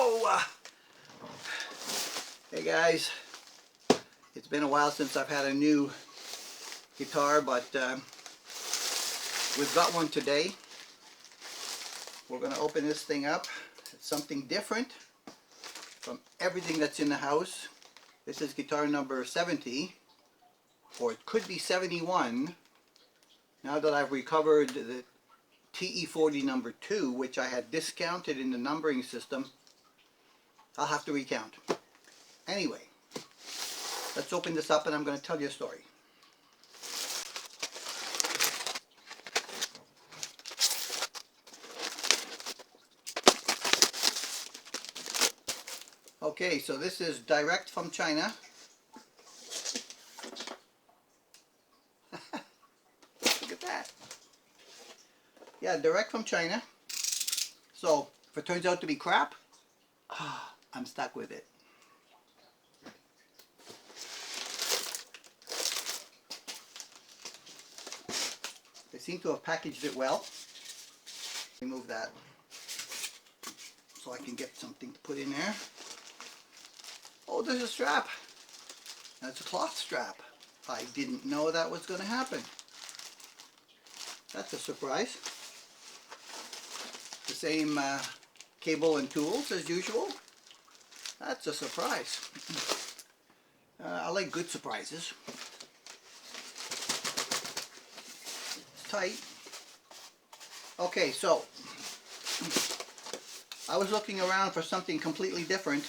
Whoa! Hey guys, it's been a while since I've had a new guitar, but we've got one today. We're going to open this thing up. It's something different from everything that's in the house. This is guitar number 70, or it could be 71, now that I've recovered the TE40 number 2, which I had discounted in the numbering system. I'll have to recount. Anyway, let's open this up and I'm going to tell you a story. Okay, so this is direct from China. Look at that. Yeah, direct from China. So, if it turns out to be crap, I'm stuck with it. They seem to have packaged it well. Remove that so I can get something to put in there. Oh, there's a strap. That's a cloth strap. I didn't know that was going to happen. That's a surprise. The same cable and tools as usual. That's a surprise. I like good surprises. It's tight. Okay, so I was looking around for something completely different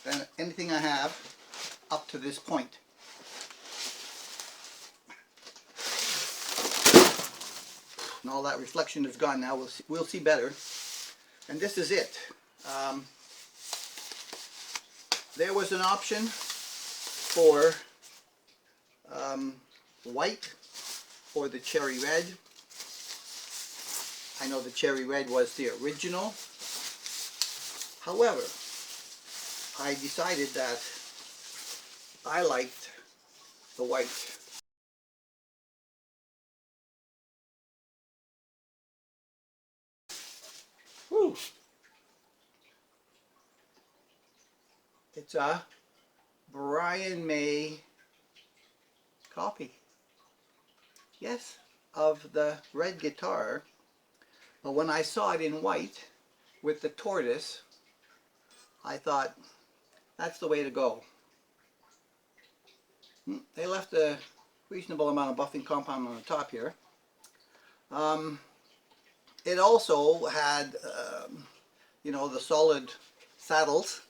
than anything I have up to this point. And all that reflection is gone now. We'll see better. And this is it. There was an option for white or the cherry red. I know the cherry red was the original. However, I decided that I liked the white. Whew. It's a Brian May copy. Yes, of the red guitar. But when I saw it in white with the tortoise, I thought, that's the way to go. They left a reasonable amount of buffing compound on the top here. It also had, you know, the solid saddles,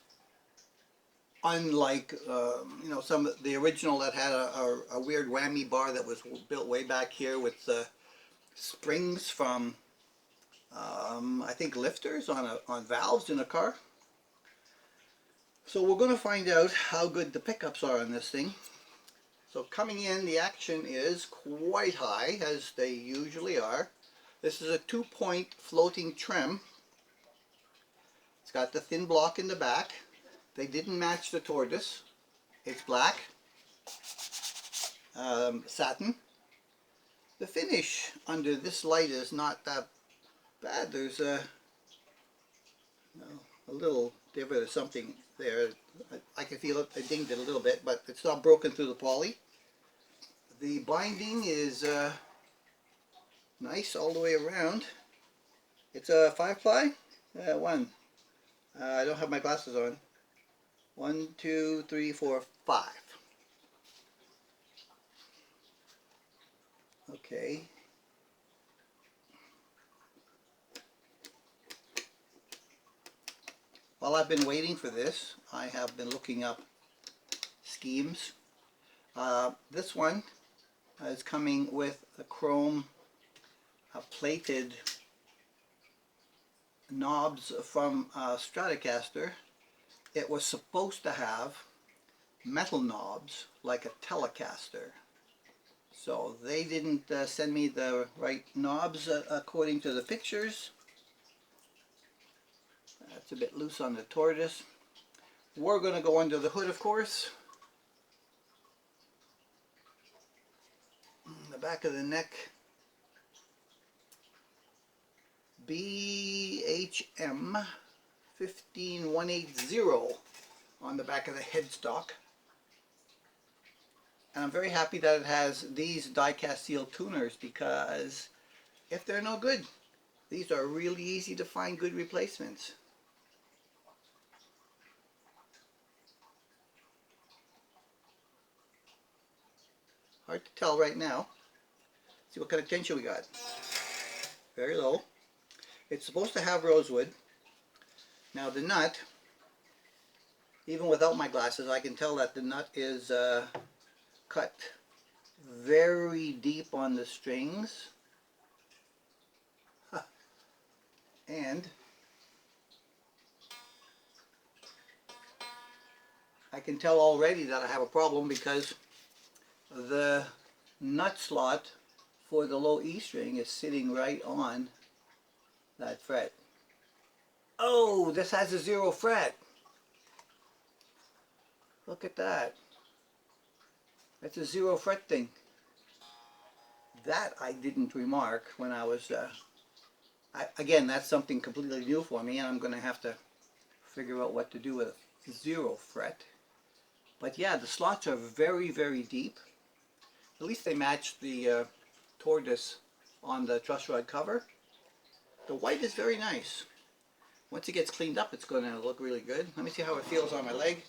unlike, you know, the original that had a weird whammy bar that was built way back here with springs from, I think, lifters on valves in a car. So we're going to find out how good the pickups are on this thing. So coming in, the action is quite high, as they usually are. This is a 2-point floating trem. It's got the thin block in the back. They didn't match the tortoise. It's black. Satin. The finish under this light is not that bad. There's a little divot or something there. I can feel it. I dinged it a little bit, but it's not broken through the poly. The binding is nice all the way around. It's a 5-ply. I don't have my glasses on. 1, 2, 3, 4, 5. Okay. While I've been waiting for this, I have been looking up schemes. This one is coming with a chrome plated knobs from Stratocaster. It was supposed to have metal knobs like a Telecaster. So they didn't send me the right knobs according to the pictures. That's a bit loose on the tortoise. We're going to go under the hood, of course. The back of the neck. BHM 15180 on the back of the headstock. And I'm very happy that it has these die-cast steel tuners, because if they're no good, these are really easy to find good replacements. Hard to tell right now. See what kind of tension we got. Very low. It's supposed to have rosewood. Now the nut, even without my glasses, I can tell that the nut is cut very deep on the strings. And I can tell already that I have a problem, because the nut slot for the low E string is sitting right on that fret. Oh, this has a 0 fret. Look at that. That's a 0 fret thing. That I didn't remark when I was, again, that's something completely new for me, and I'm going to have to figure out what to do with a 0 fret. But yeah, the slots are very, very deep. At least they match the tortoise on the truss rod cover. The white is very nice. Once it gets cleaned up, it's going to look really good. Let me see how it feels on my leg.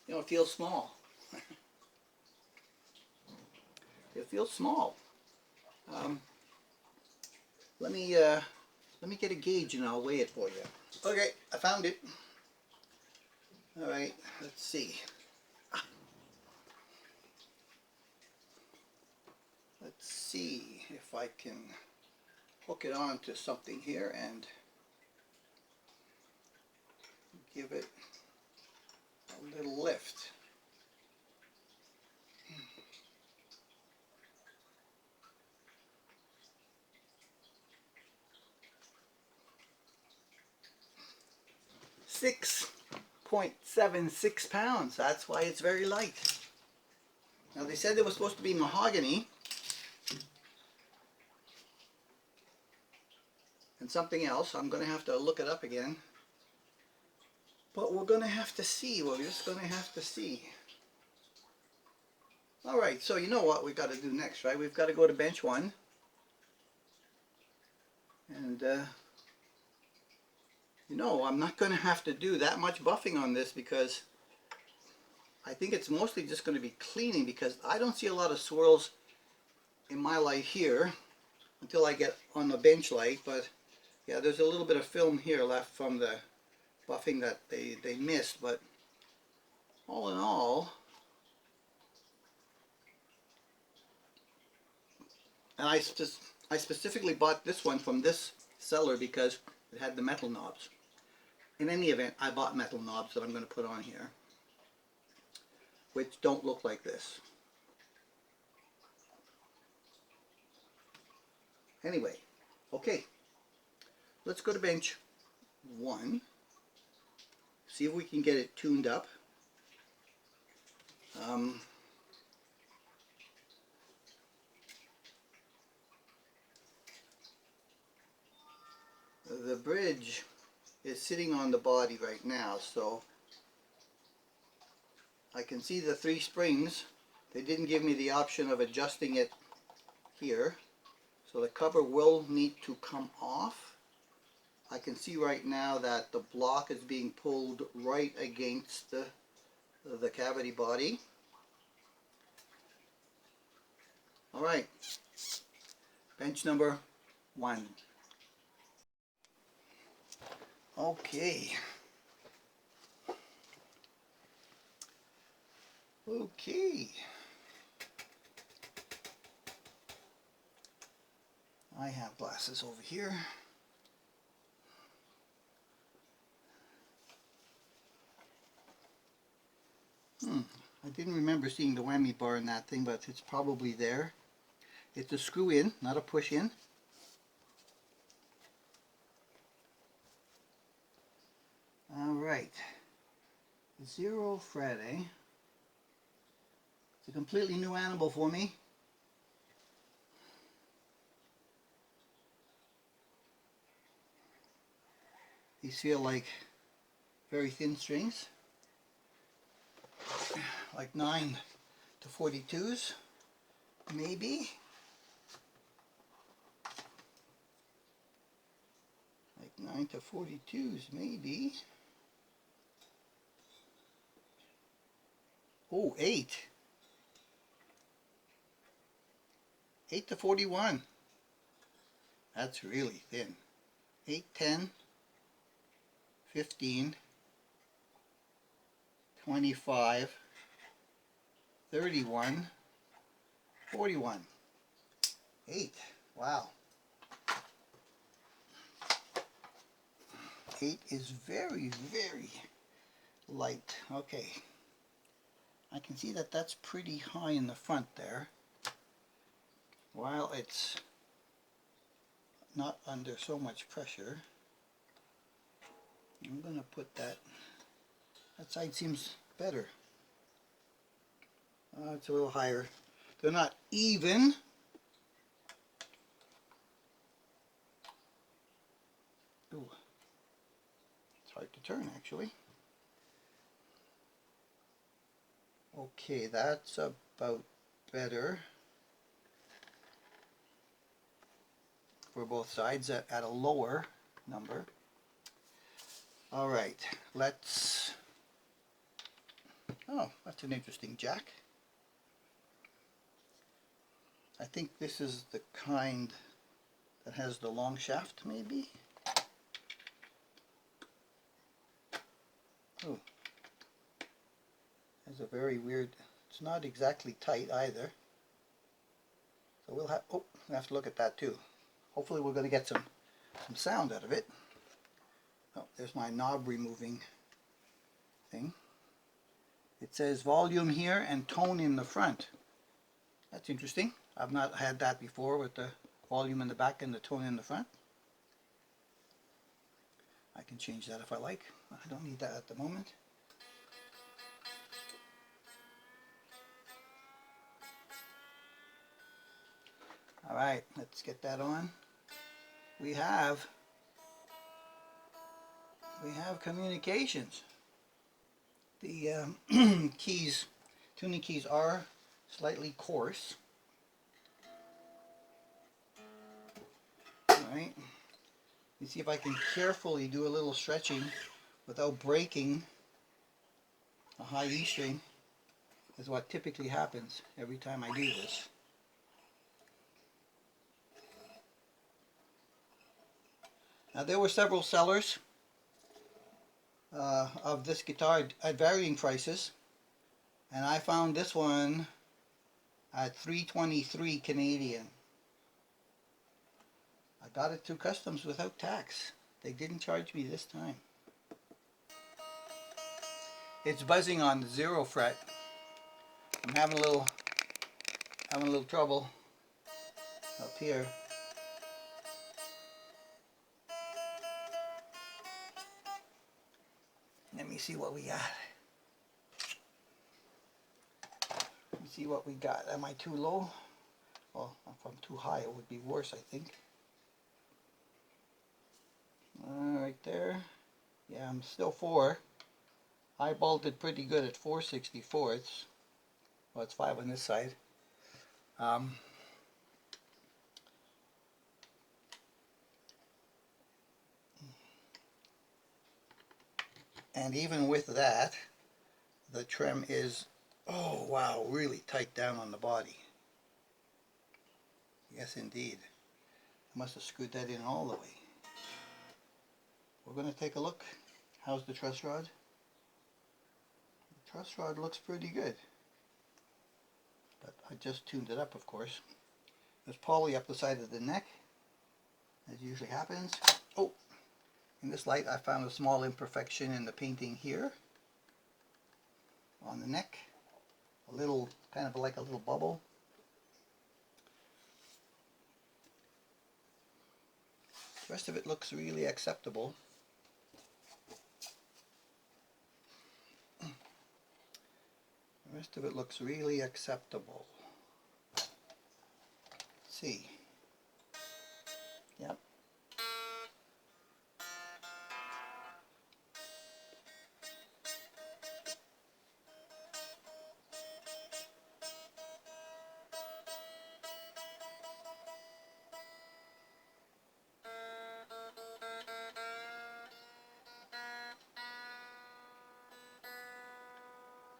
You know, it feels small. It feels small. Let me get a gauge and I'll weigh it for you. Okay, I found it. All right, let's see. Let's see if I can hook it on to something here and give it a little lift. £6.76. That's why it's very light. Now they said it was supposed to be mahogany and something else. I'm going to have to look it up again. But we're going to have to see. We're just going to have to see. Alright, so you know what we've got to do next, right? We've got to go to bench 1. And, you know, I'm not going to have to do that much buffing on this, because I think it's mostly just going to be cleaning, because I don't see a lot of swirls in my light here until I get on the bench light. But yeah, there's a little bit of film here left from the buffing that they missed, but all in all, and I specifically bought this one from this seller because it had the metal knobs. In any event, I bought metal knobs that I'm going to put on here, which don't look like this. Anyway, okay, let's go to bench 1, see if we can get it tuned up. The bridge is sitting on the body right now, so I can see the 3 springs. They didn't give me the option of adjusting it here, so the cover will need to come off. I can see right now that the block is being pulled right against the cavity body. Alright, bench number 1. Okay. Okay. I have glasses over here. I didn't remember seeing the whammy bar in that thing, but it's probably there. It's a screw in, not a push in. Alright. 0 fret, eh? It's a completely new animal for me. These feel like very thin strings, like 9 to 42s, maybe. Like 9 to 42s, maybe. Oh, 8. 8 to 41. That's really thin. 8, 10, 15, 25, 31, 41. 8. Wow. 8 is very, very light. Okay. I can see that that's pretty high in the front there. While it's not under so much pressure, I'm going to put that side seems better. It's a little higher. They're not even. Ooh. It's hard to turn actually. Okay, that's about better for both sides at a lower number. All right, let's, oh, that's an interesting jack. I think this is the kind that has the long shaft, maybe? Oh, has a very weird, it's not exactly tight either. So we'll have to look at that too. Hopefully we're going to get some sound out of it. Oh, there's my knob removing thing. It says volume here and tone in the front. That's interesting. I've not had that before with the volume in the back and the tone in the front. I can change that if I like. I don't need that at the moment. All right, let's get that on. We have communications. The keys, tuning keys are slightly coarse. All right. Let me see if I can carefully do a little stretching without breaking a high E string. Is what typically happens every time I do this. Now there were several sellers of this guitar at varying prices, and I found this one at $323 Canadian. I got it through customs without tax. They didn't charge me this time. It's buzzing on the 0 fret. I'm having a little trouble up here. Let me see what we got. Let me see what we got. Am I too low? Well, if I'm too high, it would be worse, I think. Right there. Yeah, I'm still 4. Eyeballed it pretty good at 4/64. Well, it's 5 on this side. And even with that, the trem is, oh wow, really tight down on the body. Yes, indeed. I must have screwed that in all the way. We're going to take a look. How's the truss rod? The truss rod looks pretty good. But I just tuned it up, of course. There's poly up the side of the neck, as usually happens. Oh, in this light I found a small imperfection in the painting here on the neck. A little, kind of like a little bubble. The rest of it looks really acceptable. The rest of it looks really acceptable. Let's see. Yep.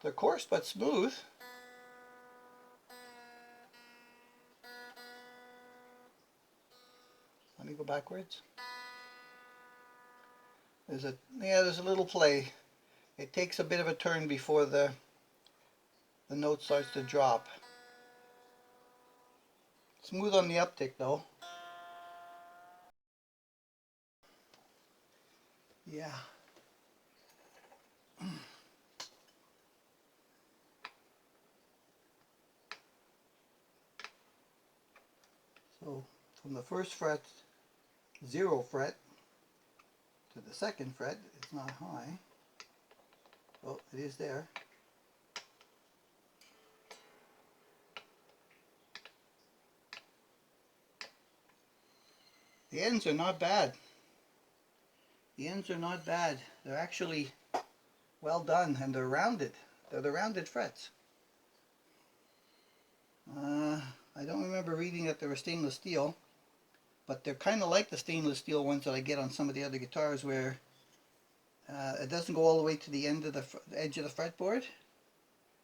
They're coarse but smooth. Let me go backwards. There's a little play. It takes a bit of a turn before the note starts to drop. Smooth on the uptick though. Yeah. So from the first fret, 0 fret, to the second fret, it's not high. Well, it is there. The ends are not bad. The ends are not bad. They're actually well done, and they're rounded. They're the rounded frets. I don't remember reading that they were stainless steel, but they're kind of like the stainless steel ones that I get on some of the other guitars, where it doesn't go all the way to the end of the edge of the fretboard.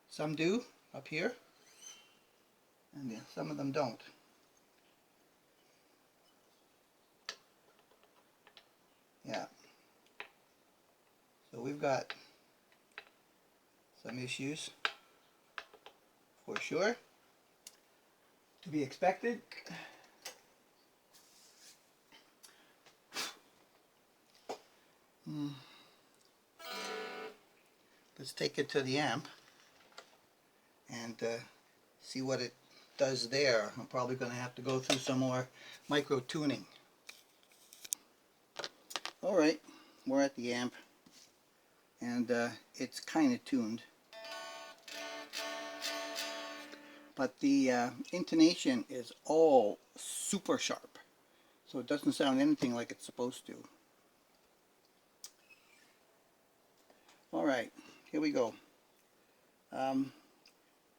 Some do up here, and some of them don't. Yeah. So we've got some issues for sure, to be expected. Let's take it to the amp and see what it does there. I'm probably going to have to go through some more micro tuning. Alright, we're at the amp, and it's kind of tuned. But the intonation is all super sharp, so it doesn't sound anything like it's supposed to. Alright, here we go.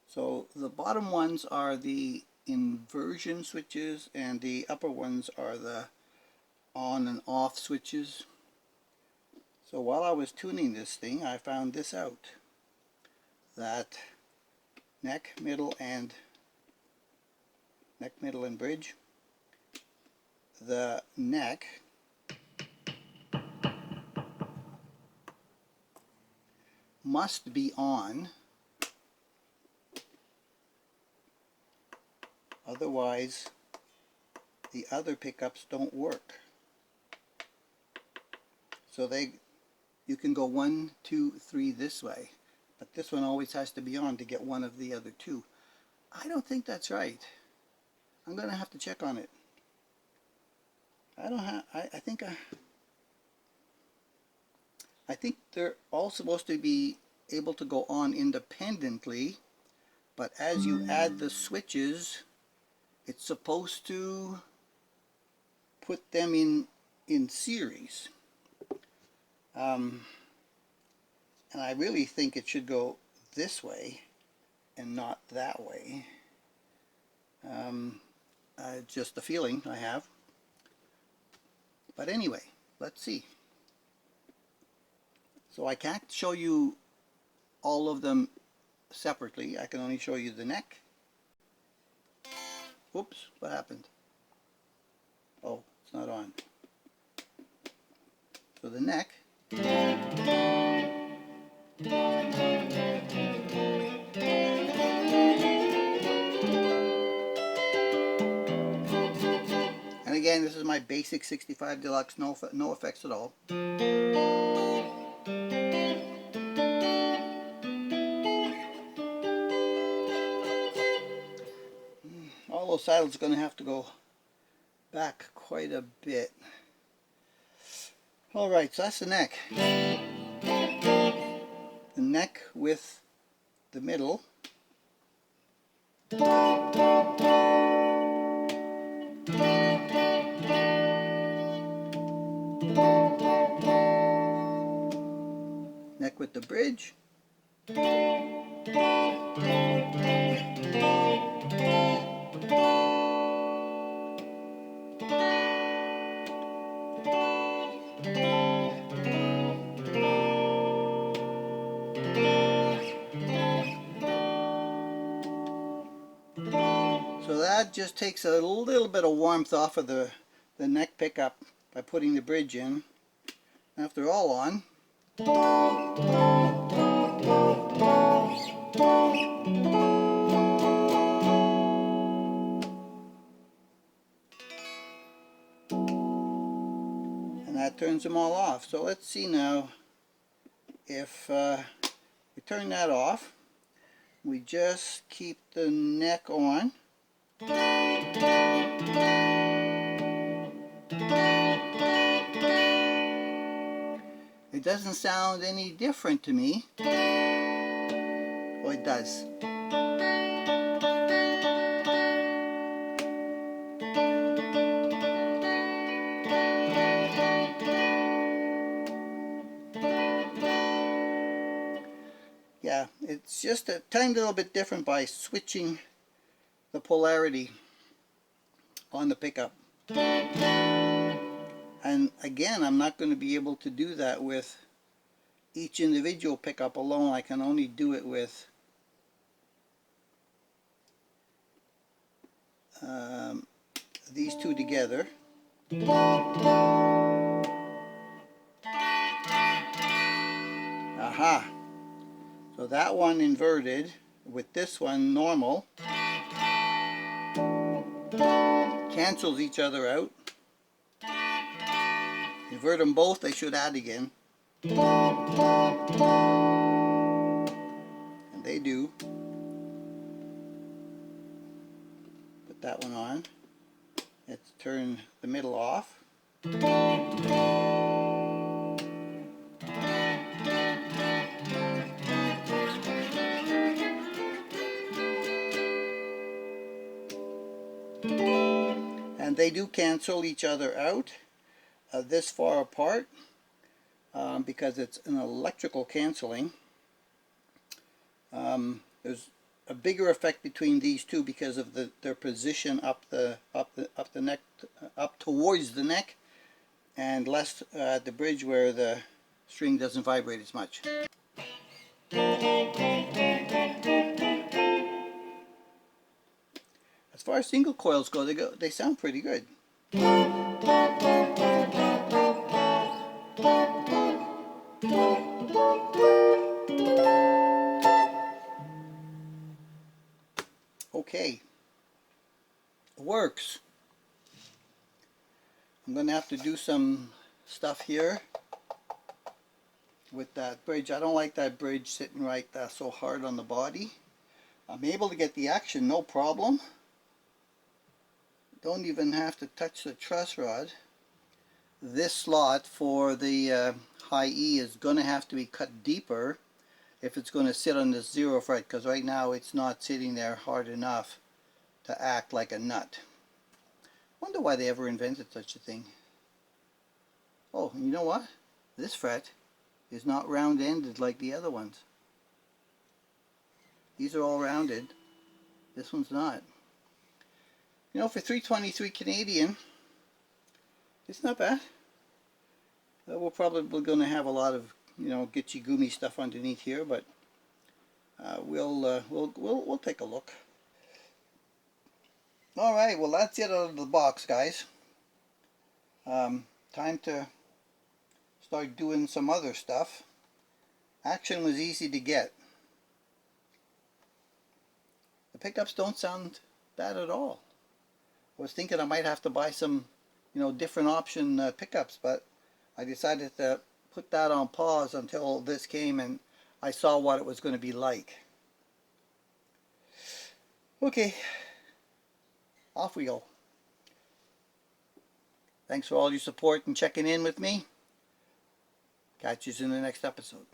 So the bottom ones are the inversion switches, and the upper ones are the on and off switches. So while I was tuning this thing, I found this out, that neck, middle, and bridge. The neck must be on, otherwise the other pickups don't work. So you can go 1, 2, 3 this way, but this one always has to be on to get one of the other two. I don't think that's right. I'm going to have to check on it. I think they're all supposed to be able to go on independently, but as you add the switches, it's supposed to put them in series. And I really think it should go this way and not that way. Just the feeling I have. But anyway, let's see. So I can't show you all of them separately. I can only show you the neck. Oops, what happened? Oh, it's not on. So the neck. And again, this is my basic 65 Deluxe, no effects at all. All those saddles are going to have to go back quite a bit. Alright, so that's the neck. The neck with the middle. Neck with the bridge. just takes a little bit of warmth off of the neck pickup by putting the bridge in. After all on, and that turns them all off. So let's see now if we turn that off. We just keep the neck on. It doesn't sound any different to me. Oh, it does. Yeah, it's just a tiny little bit different by switching the polarity on the pickup. And again, I'm not going to be able to do that with each individual pickup alone. I can only do it with these two together. Aha! So that one inverted with this one normal cancels each other out. Invert them both, they should add again. And they do. Put that one on. Let's turn the middle off. And they do cancel each other out this far apart because it's an electrical canceling. There's a bigger effect between these two because of their position up the neck, up towards the neck, and less at the bridge where the string doesn't vibrate as much. As far as single coils go, they sound pretty good. Okay, it works. I'm going to have to do some stuff here with that bridge. I don't like that bridge sitting right so hard on the body. I'm able to get the action, no problem. Don't even have to touch the truss rod. This slot for the high E is going to have to be cut deeper if it's going to sit on this 0 fret, because right now it's not sitting there hard enough to act like a nut. Wonder why they ever invented such a thing. Oh, you know what? This fret is not round-ended like the other ones. These are all rounded. This one's not. You know, for 323 Canadian, it's not bad. We're probably going to have a lot of, you know, gitchy goomy stuff underneath here, but we'll take a look. All right, well that's it out of the box, guys. Time to start doing some other stuff. Action was easy to get. The pickups don't sound bad at all. I was thinking I might have to buy some, you know, different option pickups, but I decided to put that on pause until this came and I saw what it was going to be like. Okay, off we go. Thanks for all your support and checking in with me. Catch you in the next episode.